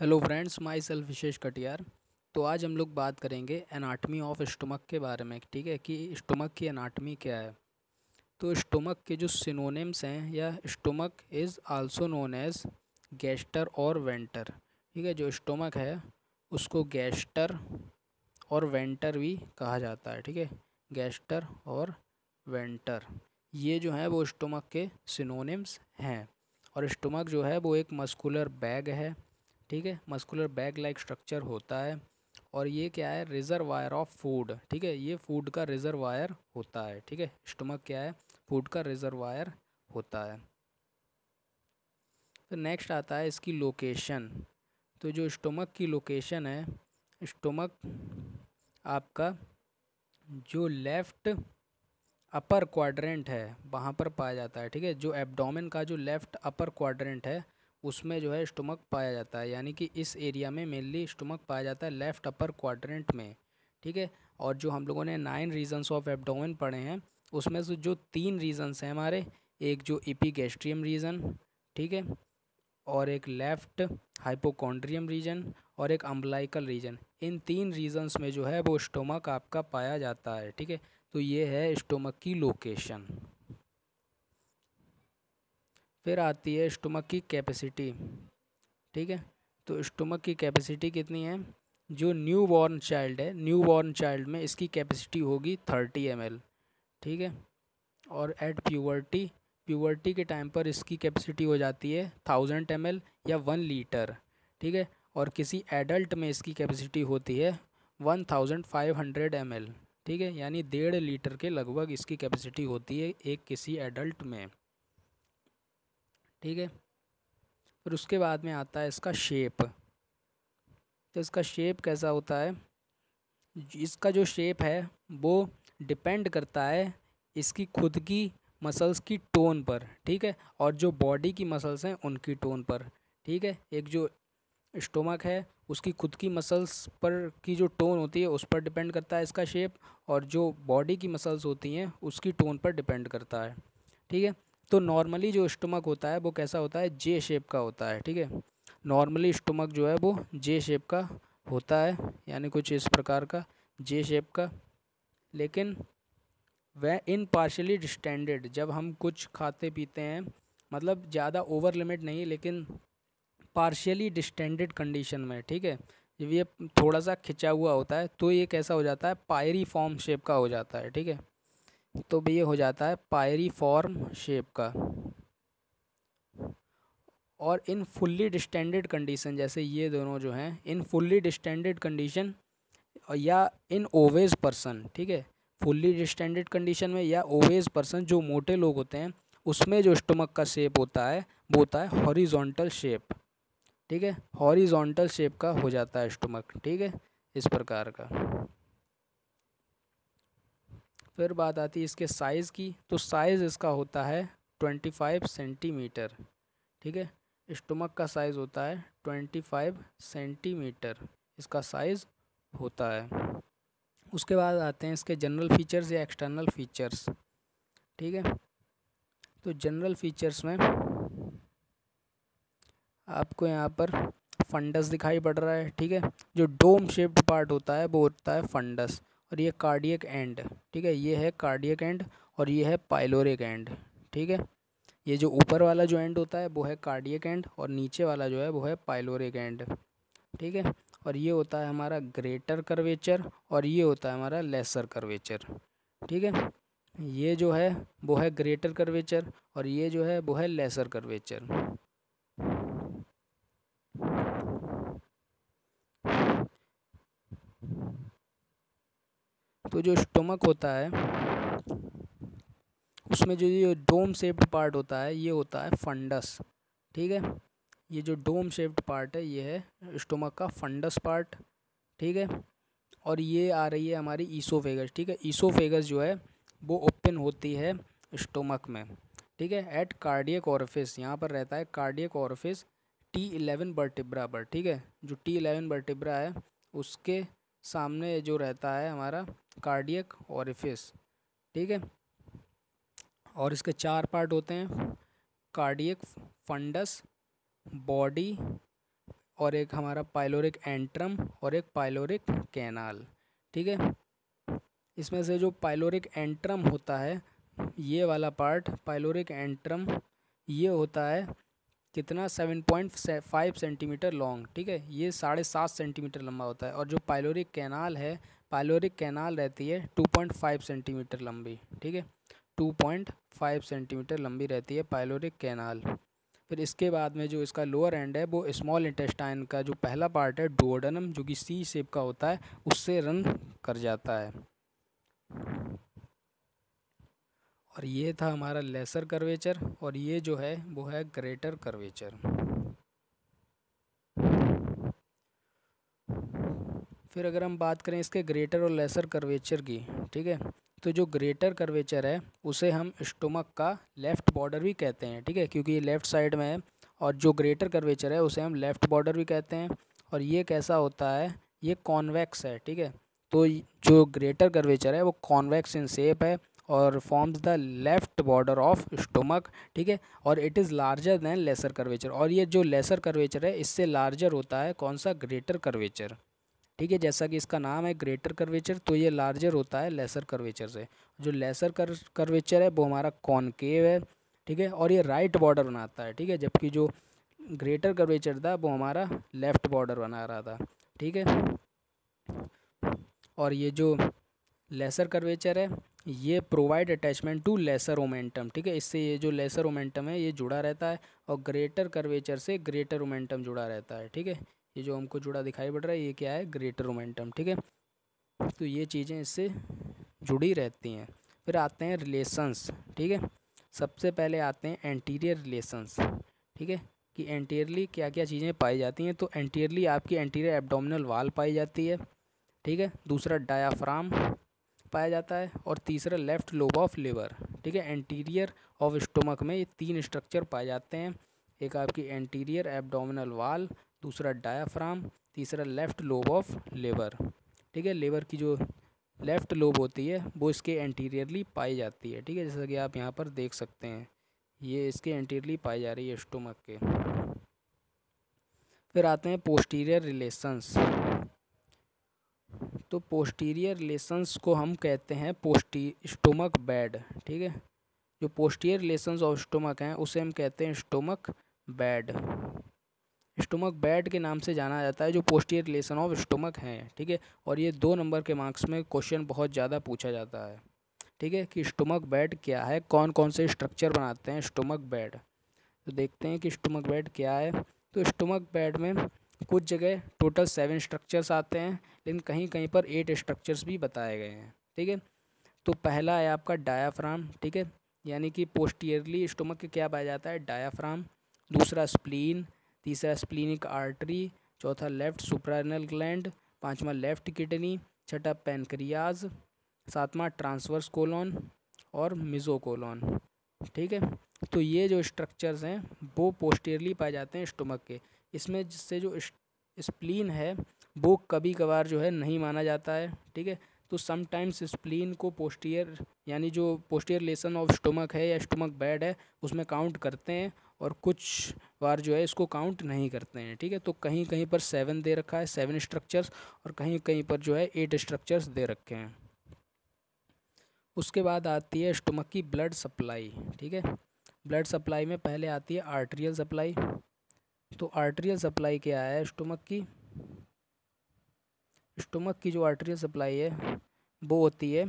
Hello friends, my self विशेष कटियार। तो आज हम लोग बात करेंगे एनाटमी ऑफ स्टमक के बारे में। ठीक है कि स्टमक की एनाटमी क्या है। तो स्टमक के जो सिनोनिम्स हैं, या stomach is also known as gaster और वेंटर। ठीक है, जो स्टमक है उसको गैस्टर और वेंटर भी कहा जाता है। ठीक है, गैस्टर और वेंटर ये जो है वो स्टमक के सिनोनिम्स हैं। और स्टमक जो है वो एक मस्कुलर बैग है। ठीक है, मस्कुलर बैग लाइक स्ट्रक्चर होता है। और ये क्या है, रिजर्वायर ऑफ फूड। ठीक है, ये फूड का रिजर्वायर होता है। ठीक है, स्टमक क्या है, फूड का रिजर्वायर होता है। तो नेक्स्ट आता है इसकी लोकेशन। तो जो स्टमक की लोकेशन है, स्टमक आपका जो लेफ़्ट अपर क्वाड्रेंट है वहाँ पर पाया जाता है। ठीक है, जो एब्डोमेन का जो लेफ़्ट अपर क्वाड्रेंट है उसमें जो है स्टमक पाया जाता है, यानी कि इस एरिया में मेनली स्टमक पाया जाता है, लेफ़्ट अपर क्वाड्रेंट में। ठीक है, और जो हम लोगों ने 9 रीजन्स ऑफ एब्डोमेन पढ़े हैं उसमें से जो 3 रीजन्स हैं हमारे, एक जो इपीगैस्ट्रियम रीजन, ठीक है, और एक लेफ़्ट हाइपोकॉन्ड्रियम रीजन और एक अम्बलाइकल रीजन। इन 3 रीजन्स में जो है वो स्टोमक आपका पाया जाता है। ठीक है, तो ये है स्टोमक की लोकेशन। फिर आती है स्टोमक की कैपेसिटी। ठीक है, तो स्टोमक की कैपेसिटी कितनी है। जो न्यू बॉर्न चाइल्ड है, न्यू बॉर्न चाइल्ड में इसकी कैपेसिटी होगी 30 ml। ठीक है, और एट प्यूबर्टी, प्यूबर्टी के टाइम पर इसकी कैपेसिटी हो जाती है 1000 ml या 1 लीटर। ठीक है, और किसी एडल्ट में इसकी कैपेसिटी होती है 1500 ml। ठीक है, यानी 1.5 लीटर के लगभग इसकी कैपेसिटी होती है एक किसी एडल्ट में। ठीक है, फिर उसके बाद में आता है इसका शेप। तो इसका शेप कैसा होता है, इसका जो शेप है वो डिपेंड करता है इसकी खुद की मसल्स की टोन पर। ठीक है, और जो बॉडी की मसल्स हैं उनकी टोन पर। ठीक है, एक जो स्टोमक है उसकी खुद की मसल्स पर की जो टोन होती है उस पर डिपेंड करता है इसका शेप, और जो बॉडी की मसल्स होती हैं उसकी टोन पर डिपेंड करता है। ठीक है, तो नॉर्मली जो स्टोमक होता है वो कैसा होता है, जे शेप का होता है। ठीक है, नॉर्मली स्टोमक जो है वो जे शेप का होता है, यानी कुछ इस प्रकार का जे शेप का। लेकिन वह इन पार्शली डिस्टेंडेड, जब हम कुछ खाते पीते हैं, मतलब ज़्यादा ओवर लिमिट नहीं लेकिन पार्शियली डिस्टेंडेड कंडीशन में। ठीक है, जब ये थोड़ा सा खिंचा हुआ होता है तो ये कैसा हो जाता है, पायरी फॉर्म शेप का हो जाता है। ठीक है, तो भी ये हो जाता है पायरी फॉर्म शेप का। और इन फुल्ली डिस्टेंडेड कंडीशन, जैसे ये दोनों जो हैं इन फुल्ली डिस्टेंडेड कंडीशन या इन ओवेज पर्सन। ठीक है, फुल्ली डिस्टेंडेड कंडीशन में या ओवेज पर्सन, जो मोटे लोग होते हैं उसमें जो स्टमक का शेप होता है वो होता है हॉरिजॉन्टल शेप। ठीक है, हॉरिजॉन्टल शेप का हो जाता है स्टमक। ठीक है, इस प्रकार का। फिर बात आती है इसके साइज़ की। तो साइज़ इसका होता है 25 सेंटीमीटर। ठीक है, स्टमक का साइज़ होता है 25 सेंटीमीटर, इसका साइज़ होता है। उसके बाद आते हैं इसके जनरल फीचर्स या एक्सटर्नल फीचर्स। ठीक है, तो जनरल फीचर्स में आपको यहाँ पर फंडस दिखाई पड़ रहा है। ठीक है, जो डोम शेप्ड पार्ट होता है वो होता है फंडस, और ये कार्डियक एंड। ठीक है, ये है कार्डियक एंड और ये है पाइलोरिक एंड। ठीक है, ये जो ऊपर वाला जो एंड होता है वो है कार्डियक एंड और नीचे वाला जो है वो है पाइलोरिक एंड। ठीक है, और ये होता है हमारा ग्रेटर कर्वेचर और ये होता है हमारा लेसर कर्वेचर। ठीक है, ये जो है वो है ग्रेटर कर्वेचर और ये जो है वो है लेसर कर्वेचर। तो जो स्टोमक होता है उसमें जो ये डोम शेप्ड पार्ट होता है ये होता है फंडस। ठीक है, ये जो डोम शेप्ड पार्ट है ये है स्टोमक का फंडस पार्ट। ठीक है, और ये आ रही है हमारी ईसोफेगस। ठीक है, ईसोफेगस जो है वो ओपन होती है स्टोमक में। ठीक है, एट कार्डियक ऑरिफिस, यहाँ पर रहता है कार्डियक ऑरिफिस T11 वर्टिब्रा पर। ठीक है, जो T11 वर्टिब्रा है उसके सामने जो रहता है हमारा कार्डियक ऑरिफिस। ठीक है, और इसके 4 पार्ट होते हैं, कार्डियक, फंडस, बॉडी और एक हमारा पाइलोरिक एंट्रम और एक पाइलोरिक कैनाल। ठीक है, इसमें से जो पाइलोरिक एंट्रम होता है, ये वाला पार्ट पाइलोरिक एंट्रम, ये होता है कितना 7.5 सेंटीमीटर लॉन्ग। ठीक है, ये 7.5 सेंटीमीटर लंबा होता है। और जो पाइलोरिक कैनाल है, पाइलोरिक कैनाल रहती है 2.5 सेंटीमीटर लंबी। ठीक है, 2.5 सेंटीमीटर लंबी रहती है पाइलोरिक कैनाल। फिर इसके बाद में जो इसका लोअर एंड है वो स्मॉल इंटेस्टाइन का जो पहला पार्ट है डुओडेनम, जो कि सी शेप का होता है, उससे रन कर जाता है। और ये था हमारा लेसर कर्वेचर, और ये जो है वो है ग्रेटर कर्वेचर। फिर अगर हम बात करें इसके ग्रेटर और लेसर कर्वेचर की, ठीक है, तो जो ग्रेटर कर्वेचर है उसे हम स्टोमक का लेफ़्ट बॉर्डर भी कहते हैं। ठीक है, क्योंकि ये लेफ़्ट साइड में है। और जो ग्रेटर कर्वेचर है उसे हम लेफ़्ट बॉर्डर भी कहते हैं। और ये कैसा होता है, ये कॉन्वेक्स है। ठीक है, तो जो ग्रेटर कर्वेचर है वो कॉन्वेक्स इन शेप है और forms the left border of stomach. ठीक है, और it is larger than lesser curvature. और ये जो लेसर कर्वेचर है इससे लार्जर होता है कौन सा, ग्रेटर कर्वेचर। ठीक है, जैसा कि इसका नाम है ग्रेटर कर्वेचर, तो ये लार्जर होता है लेसर कर्वेचर से। जो लेसर कर्वेचर है वो हमारा कॉनकेव है। ठीक है, और ये राइट बॉर्डर बनाता है। ठीक है, जबकि जो ग्रेटर कर्वेचर था वो हमारा लेफ़्ट बॉर्डर बना रहा था। ठीक है, और ये जो लेसर कर्वेचर है ये provide attachment to lesser omentum. ठीक है, इससे ये जो लेसर ओमेंटम है ये जुड़ा रहता है, और ग्रेटर कर्वेचर से ग्रेटर ओमेंटम जुड़ा रहता है। ठीक है, ये जो हमको जुड़ा दिखाई पड़ रहा है ये क्या है, ग्रेटर ओमेंटम। ठीक है, तो ये चीज़ें इससे जुड़ी रहती हैं। फिर आते हैं रिलेशंस। ठीक है, सबसे पहले आते हैं एंटीरियर रिलेशंस। ठीक है, कि एंटीरियरली क्या क्या चीज़ें पाई जाती हैं, तो एंटीरियरली आपकी एंटीरियर एब्डोमिनल वाल पाई जाती है। ठीक है, दूसरा डायाफ्राम पाया जाता है, और तीसरा लेफ़्ट लोब ऑफ लिवर। ठीक है, एंटीरियर ऑफ स्टोमक में ये 3 स्ट्रक्चर पाए जाते हैं, एक आपकी एंटीरियर एब्डोमिनल वाल, दूसरा डायाफ्राम, तीसरा लेफ़्ट लोब ऑफ लिवर। ठीक है, लिवर की जो लेफ़्ट लोब होती है वो इसके एंटीरियरली पाई जाती है। ठीक है, जैसा कि आप यहाँ पर देख सकते हैं, ये इसके एंटीरियरली पाई जा रही है स्टोमक के। फिर आते हैं पोस्टीरियर रिलेशंस। तो पोस्टीरियर रिलेशंस को हम कहते हैं स्टोमक बेड। ठीक है, जो पोस्टीरियर रिलेशंस ऑफ स्टोमक हैं उसे हम कहते हैं स्टोमक बेड। स्टोमक बेड के नाम से जाना जाता है जो पोस्टीरियर रिलेशन ऑफ स्टोमक हैं। ठीक है, और ये 2 नंबर के मार्क्स में क्वेश्चन बहुत ज़्यादा पूछा जाता है। ठीक है, कि स्टोमक बेड क्या है, कौन कौन से स्ट्रक्चर बनाते हैं स्टोमक बेड। तो देखते हैं कि स्टोमक बेड क्या है। तो स्टोमक बेड में कुछ जगह टोटल 7 स्ट्रक्चर्स आते हैं, लेकिन कहीं कहीं पर 8 स्ट्रक्चर्स भी बताए गए हैं। ठीक है, तो पहला है आपका डायाफ्राम। ठीक है, यानी कि पोस्टीरियरली स्टोमक के क्या पाया जाता है, डायाफ्राम। दूसरा स्प्लीन, तीसरा स्प्लीनिक आर्टरी, चौथा लेफ्ट सुप्रारेनल ग्लैंड, पांचवा लेफ्ट किडनी, छठा पैनक्रियाज, सातवां ट्रांसवर्स कोलॉन और मिजोकोलॉन। ठीक है, तो ये जो स्ट्रक्चर्स हैं वो पोस्टीरियरली पाए जाते हैं स्टोमक के। इसमें जिससे जो स्प्लीन है वो कभी कभार जो है नहीं माना जाता है। ठीक है, तो समटाइम्स स्प्लीन को पोस्टीरियर, यानी जो पोस्टीरियर रिलेशन ऑफ स्टोमक है या स्टोमक बेड है उसमें काउंट करते हैं, और कुछ बार जो है इसको काउंट नहीं करते हैं। ठीक है, तो कहीं कहीं पर 7 दे रखा है, 7 स्ट्रक्चर्स, और कहीं कहीं पर जो है 8 स्ट्रक्चर्स दे रखे हैं। उसके बाद आती है स्टोमक की ब्लड सप्लाई। ठीक है, ब्लड सप्लाई में पहले आती है आर्टेरियल सप्लाई। तो आर्टेरियल सप्लाई क्या है स्टोमक की, स्टोमक की जो आर्टेरियल सप्लाई है वो होती है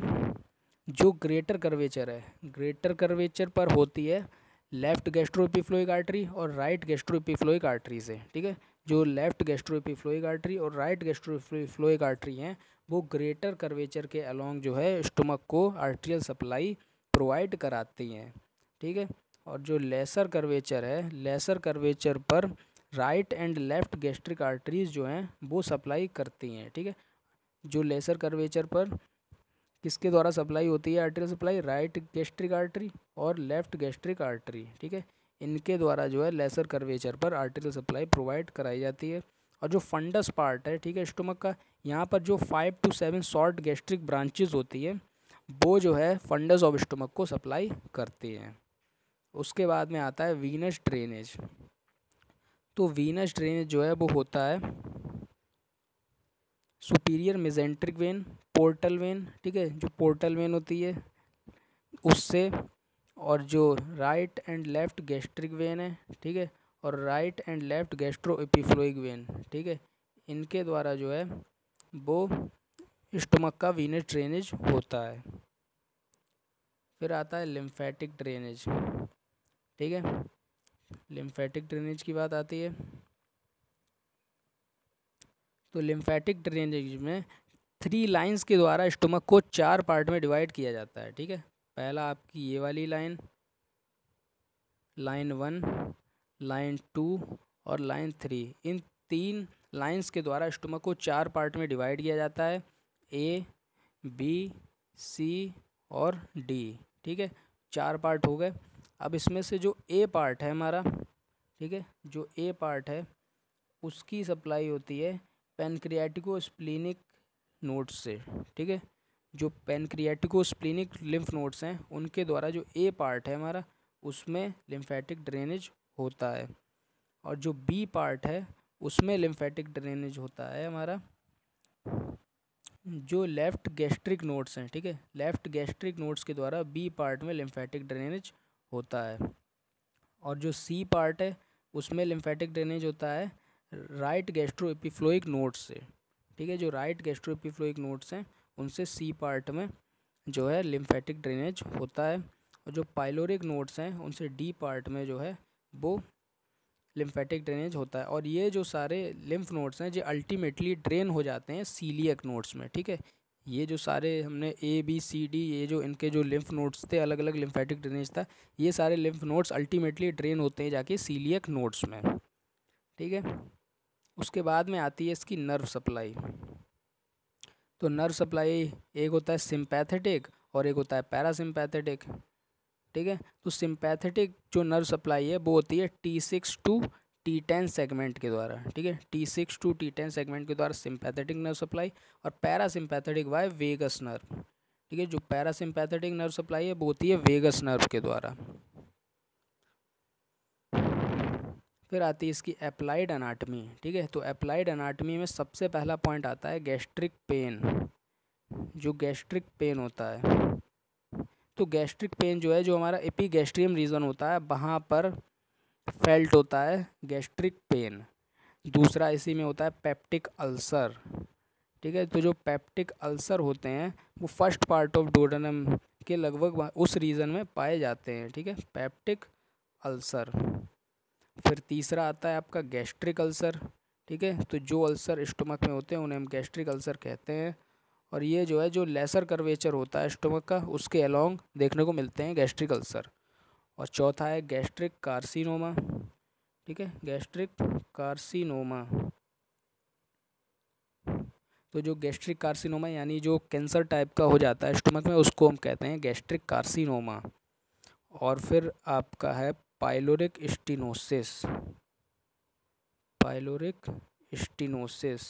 जो ग्रेटर कर्वेचर है, ग्रेटर कर्वेचर पर होती है लेफ़्ट गैस्ट्रोएपिफ्लोइक आर्टरी और राइट गैस्ट्रोएपिफ्लोइक आर्टरी से। ठीक है, जो लेफ़्ट गैस्ट्रोएपिफ्लोइक आर्टरी और राइट गैस्ट्रोएपिफ्लोइक आर्टरी हैं वो ग्रेटर कर्वेचर के अलोंग जो है स्टोमक को आर्टेरियल सप्लाई प्रोवाइड कराती हैं। ठीक है, और जो लेसर कर्वेचर है, लेसर कर्वेचर पर right and left gastric arteries जो हैं वो सप्लाई करती हैं। ठीक है, जो लेसर कर्वेचर पर किसके द्वारा सप्लाई होती है arterial supply, right gastric artery और लेफ़्ट गैस्ट्रिक आर्टरी। ठीक है, इनके द्वारा जो है लेसर कर्वेचर पर आर्टेरियल सप्लाई प्रोवाइड कराई जाती है। और जो फंडस पार्ट है, ठीक है, स्टोमक का, यहाँ पर जो 5 to 7 शॉर्ट गैस्ट्रिक ब्रांचेज होती है वो जो है फंडस ऑफ स्टोमक को सप्लाई करती हैं। उसके बाद में आता है वीनस ड्रेनेज। तो वीनस ड्रेनेज जो है वो होता है superior mesenteric when, portal vein, ठीक है, जो पोर्टल वेन होती है उससे, और जो right and left gastric vein है, ठीक है, और right and left gastro epiploic vein, ठीक है, इनके द्वारा जो है वो स्टमक का वीनस ड्रेनेज होता है। फिर आता है लिम्फेटिक ड्रेनेज, ठीक है। लिम्फेटिक ड्रेनेज की बात आती है तो लिम्फेटिक ड्रेनेज में 3 लाइंस के द्वारा स्टमक को 4 पार्ट में डिवाइड किया जाता है, ठीक है। पहला आपकी ये वाली लाइन, लाइन 1, लाइन 2 और लाइन 3, इन 3 लाइंस के द्वारा स्टमक को 4 पार्ट में डिवाइड किया जाता है, ए, बी, सी और डी, ठीक है। 4 पार्ट हो गए। अब इसमें से जो ए पार्ट है हमारा, ठीक है, जो ए पार्ट है उसकी सप्लाई होती है पैनक्रियाटिको स्प्लीनिक नोड्स से, ठीक है। जो पैनक्रियाटिको स्प्लीनिक लिम्फ नोड्स हैं उनके द्वारा जो ए पार्ट है हमारा उसमें लिम्फेटिक ड्रेनेज होता है, और जो बी पार्ट है उसमें लिम्फेटिक ड्रेनेज होता है हमारा जो लेफ़्ट गैस्ट्रिक नोड्स हैं, ठीक है, लेफ़्ट गैस्ट्रिक नोड्स के द्वारा बी पार्ट में लिम्फेटिक ड्रेनेज होता है। और जो सी पार्ट है उसमें लिम्फेटिक ड्रेनेज होता है राइट गैस्ट्रो एपिफ्लोइक नोड्स से, ठीक है। जो राइट गैस्ट्रो एपिफ्लोइक नोड्स हैं उनसे सी पार्ट में जो है लिम्फेटिक ड्रेनेज होता है, और जो पाइलोरिक नोड्स हैं उनसे डी पार्ट में जो है वो लिम्फेटिक ड्रेनेज होता है। और ये जो सारे लिम्फ नोड्स हैं ये अल्टीमेटली ड्रेन हो जाते हैं सीलियक नोड्स में, ठीक है। ये जो सारे हमने ए बी सी डी ये जो इनके जो लिम्फ नोड्स थे, अलग अलग लिम्फेटिक ड्रेनेज था, ये सारे लिम्फ नोड्स अल्टीमेटली ड्रेन होते हैं जाके सीलियक नोड्स में, ठीक है। उसके बाद में आती है इसकी नर्व सप्लाई। तो नर्व सप्लाई एक होता है सिंपैथेटिक और एक होता है पैरासिम्पैथेटिक, ठीक है। तो सिंपैथेटिक जो नर्व सप्लाई है वो होती है T6 टू T10 सेगमेंट के द्वारा, ठीक है। T6 टू T10 सेगमेंट के द्वारा सिंपैथेटिक नर्व सप्लाई, और पैरासिम्पैथेटिक बाय वेगस नर्व, ठीक है। जो पैरासिम्पैथेटिक नर्व सप्लाई है वो होती है वेगस नर्व के द्वारा। फिर आती है इसकी अप्लाइड अनाटमी, ठीक है। तो अप्लाइड अनाटमी में सबसे पहला पॉइंट आता है गैस्ट्रिक पेन। जो गैस्ट्रिक पेन होता है, तो गैस्ट्रिक पेन जो है जो हमारा एपीगैस्ट्रियम रीजन होता है वहाँ पर फेल्ट होता है गैस्ट्रिक पेन। दूसरा इसी में होता है पेप्टिक अल्सर, ठीक है। तो जो पेप्टिक अल्सर होते हैं वो फर्स्ट पार्ट ऑफ डोडेनम के लगभग उस रीजन में पाए जाते हैं, ठीक है, पेप्टिक अल्सर। फिर तीसरा आता है आपका गैस्ट्रिक अल्सर, ठीक है। तो जो अल्सर स्टमक में होते हैं उन्हें हम गैस्ट्रिक अल्सर कहते हैं, और ये जो है जो लेसर कर्वेचर होता है स्टमक का उसके अलोंग देखने को मिलते हैं गैस्ट्रिक अल्सर। और चौथा है गैस्ट्रिक कार्सिनोमा, ठीक है, गैस्ट्रिक कार्सिनोमा। तो जो गैस्ट्रिक कार्सिनोमा यानी जो कैंसर टाइप का हो जाता है स्टमक में उसको हम कहते हैं गैस्ट्रिक कार्सिनोमा। और फिर आपका है पाइलोरिक स्टेनोसिस, पाइलोरिक स्टेनोसिस।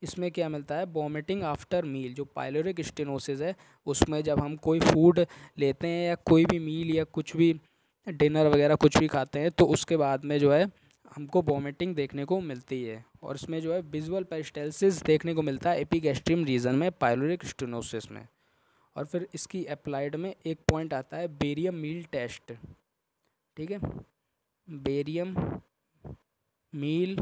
इसमें क्या मिलता है वॉमिटिंग आफ्टर मील। जो पाइलोरिक स्टेनोसिस है उसमें जब हम कोई फूड लेते हैं या कोई भी मील या कुछ भी डिनर वगैरह कुछ भी खाते हैं तो उसके बाद में जो है हमको वॉमिटिंग देखने को मिलती है, और इसमें जो है विजुअल पेरिस्टल्सिस देखने को मिलता है एपिगैस्ट्रियम रीजन में पाइलोरिक स्टेनोसिस में। और फिर इसकी अप्लाइड में एक पॉइंट आता है बेरियम मील टेस्ट, ठीक है, बेरियम मील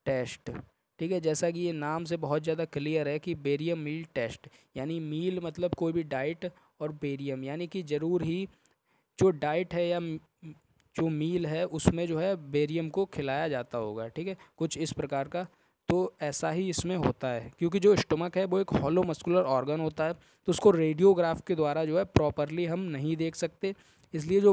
टेस्ट, ठीक है। जैसा कि ये नाम से बहुत ज़्यादा क्लियर है कि बेरियम मील टेस्ट, यानी मील मतलब कोई भी डाइट, और बेरियम यानी कि ज़रूर ही जो डाइट है या जो मील है उसमें जो है बेरियम को खिलाया जाता होगा, ठीक है, कुछ इस प्रकार का। तो ऐसा ही इसमें होता है क्योंकि जो स्टमक है वो एक हॉलो मस्कुलर ऑर्गन होता है, तो उसको रेडियोग्राफ के द्वारा जो है प्रॉपरली हम नहीं देख सकते, इसलिए जो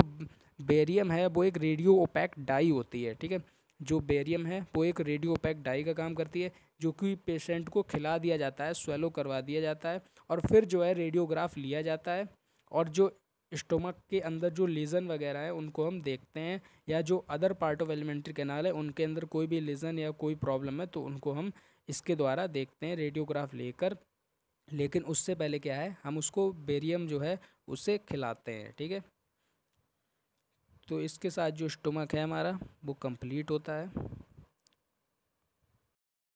बेरियम है वो एक रेडियो ओपैक डाई होती है, ठीक है। जो बेरियम है वो एक रेडियो ओपैक डाई का काम करती है, जो कि पेशेंट को खिला दिया जाता है, स्वेलो करवा दिया जाता है, और फिर जो है रेडियोग्राफ लिया जाता है, और जो स्टोमक के अंदर जो लीजन वगैरह है उनको हम देखते हैं, या जो other part of alimentary canal है उनके अंदर कोई भी लीजन या कोई प्रॉब्लम है तो उनको हम इसके द्वारा देखते हैं रेडियोग्राफ लेकर। लेकिन उससे पहले क्या है हम उसको बेरियम जो है उसे खिलाते हैं, ठीक है। तो इसके साथ जो स्टोमक है हमारा वो कंप्लीट होता है।